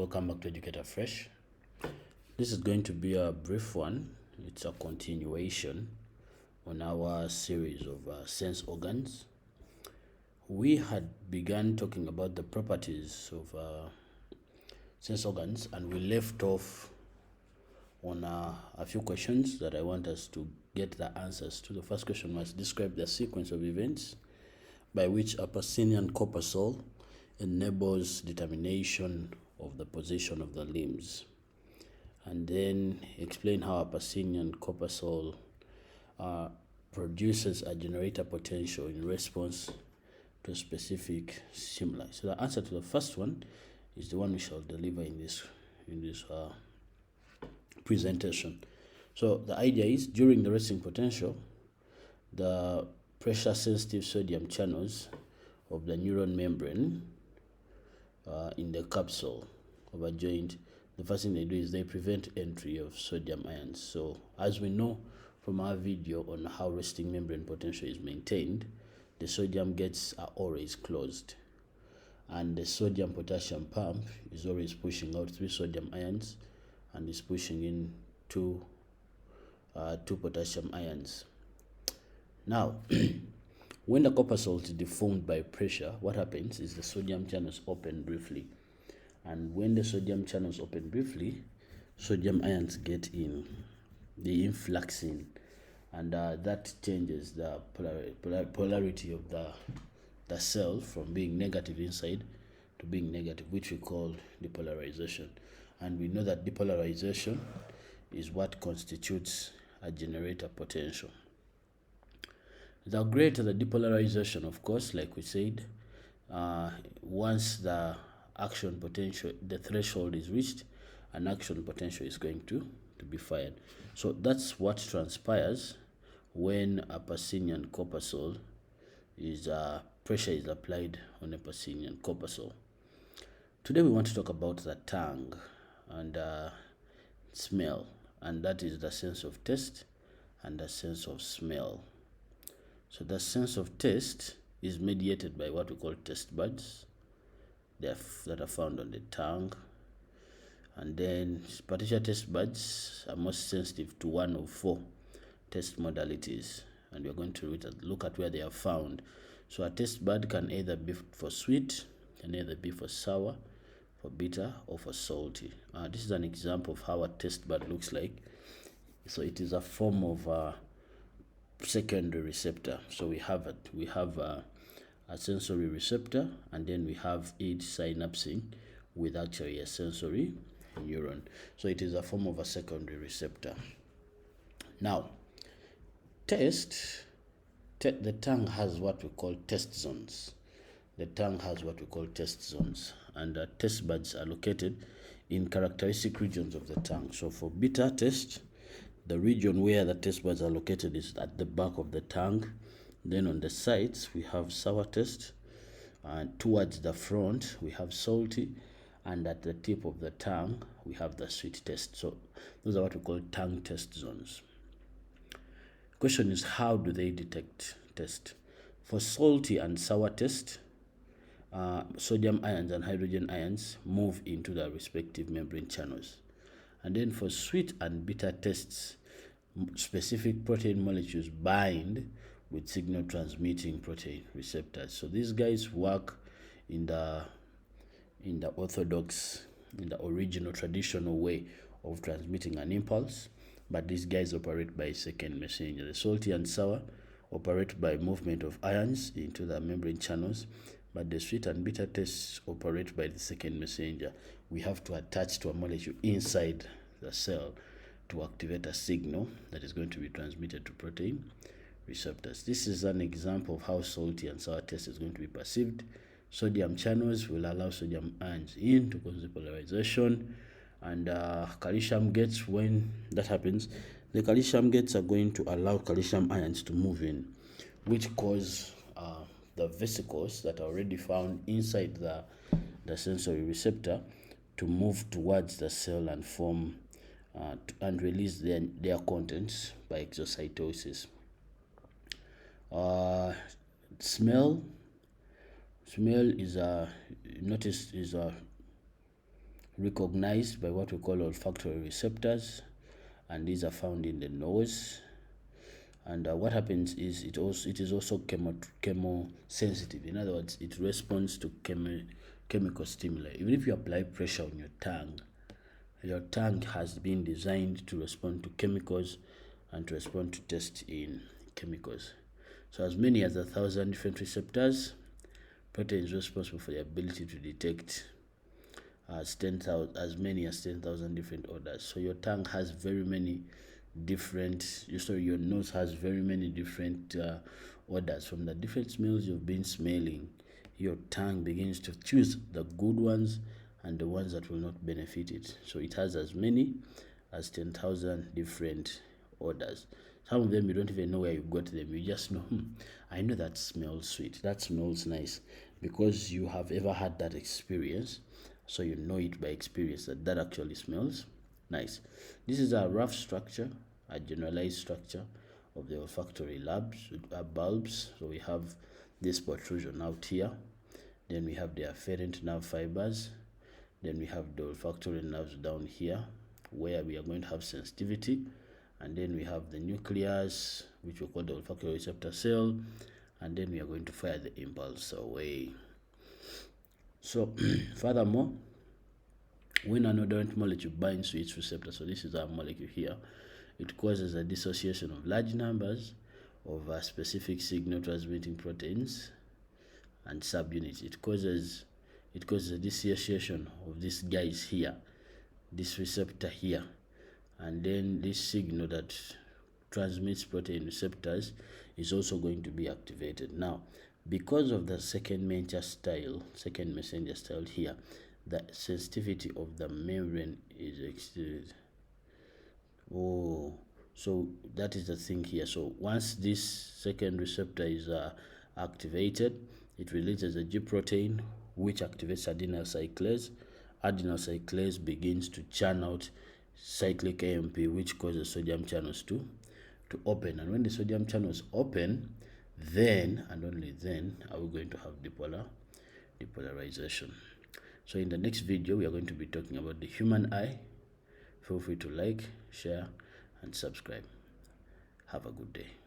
Welcome back to Educator Fresh. This is going to be a brief one. It's a continuation on our series of sense organs. We had begun talking about the properties of sense organs, and we left off on a few questions that I want us to get the answers to. The first question was, describe the sequence of events by which a Pacinian corpuscle enables determination of the position of the limbs, and then explain how a Pacinian corpuscle produces a generator potential in response to a specific stimuli. So the answer to the first one is the one we shall deliver in this presentation. So the idea is, during the resting potential, the pressure sensitive sodium channels of the neuron membrane in the capsule of a joint, the first thing they do is they prevent entry of sodium ions. So as we know from our video on how resting membrane potential is maintained, the sodium gates are always closed, and the sodium potassium pump is always pushing out 3 sodium ions and is pushing in 2 potassium ions. Now when the corpuscle is deformed by pressure, what happens is the sodium channels open briefly, and when the sodium channels open briefly, sodium ions get in, the influx in, and that changes the polarity of the cell from being negative inside to being negative, which we call depolarization. And we know that depolarization is what constitutes a generator potential. The greater the depolarization, of course, like we said, once the action potential, the threshold is reached, an action potential is going to be fired. So that's what transpires when a Pacinian corpuscle is pressure is applied on a Pacinian corpuscle. Today we want to talk about the tongue and smell, and that is the sense of taste and the sense of smell. So the sense of taste is mediated by what we call taste buds that are found on the tongue, and then particular taste buds are most sensitive to one of 4 taste modalities, and we're going to look at where they are found. So a taste bud can either be for sweet, can either be for sour, for bitter, or for salty. This is an example of how a taste bud looks like. So it is a form of secondary receptor. So we have a sensory receptor, and then we have it synapsing with actually a sensory neuron. So it is a form of a secondary receptor. Now, taste, the tongue has what we call taste zones. The tongue has what we call taste zones, and the taste buds are located in characteristic regions of the tongue. So for bitter taste, the region where the taste buds are located is at the back of the tongue. Then on the sides we have sour taste, and towards the front we have salty, and at the tip of the tongue we have the sweet taste. So those are what we call tongue taste zones. Question is, how do they detect taste? For salty and sour taste, sodium ions and hydrogen ions move into the respective membrane channels. And then for sweet and bitter tastes, specific protein molecules bind with signal transmitting protein receptors. So these guys work in the orthodox, in the original traditional way of transmitting an impulse, but these guys operate by second messenger. The salty and sour operate by movement of ions into the membrane channels, but the sweet and bitter tastes operate by the second messenger. We have to attach to a molecule inside the cell to activate a signal that is going to be transmitted to protein receptors. This is an example of how salty and sour taste is going to be perceived. Sodium channels will allow sodium ions in to cause depolarization, and calcium gates, when that happens, the calcium gates are going to allow calcium ions to move in, which cause the vesicles that are already found inside the sensory receptor to move towards the cell and form and release their contents by exocytosis. Smell is recognized by what we call olfactory receptors, and these are found in the nose. And what happens is it is also chemosensitive. In other words, it responds to chemical stimuli. Even if you apply pressure on your tongue has been designed to respond to chemicals and to respond to taste in chemicals. So as many as 1,000 different receptors, proteins responsible for the ability to detect as many as 10,000 different odors. So your tongue has very many different, your nose has very many different odors. From the different smells you've been smelling, your tongue begins to choose the good ones and the ones that will not benefit it. So it has as many as 10,000 different odors. Some of them you don't even know where you got them. You just know, I know that smells sweet, that smells nice, because you have ever had that experience. So you know it by experience that actually smells nice. This is a rough structure, a generalized structure of the olfactory bulbs. So we have this protrusion out here. Then we have the afferent nerve fibers. Then we have the olfactory nerves down here, where we are going to have sensitivity. And then we have the nucleus, which we call the olfactory receptor cell. And then we are going to fire the impulse away. So, furthermore, when an odorant molecule binds to its receptor, so this is our molecule here, it causes a dissociation of large numbers of specific signal transmitting proteins and subunits. It causes a dissociation of these guys here, this receptor here, and then this signal that transmits protein receptors is also going to be activated. Now, because of the second messenger style here, the sensitivity of the membrane is exceeded. So that is the thing here. So once this second receptor is activated, it releases a G protein, which activates adenyl cyclase. Adenyl cyclase begins to churn out cyclic AMP, which causes sodium channels to open. And when the sodium channels open, then and only then are we going to have depolarization. So in the next video, we are going to be talking about the human eye. Feel free to like, share, and subscribe. Have a good day.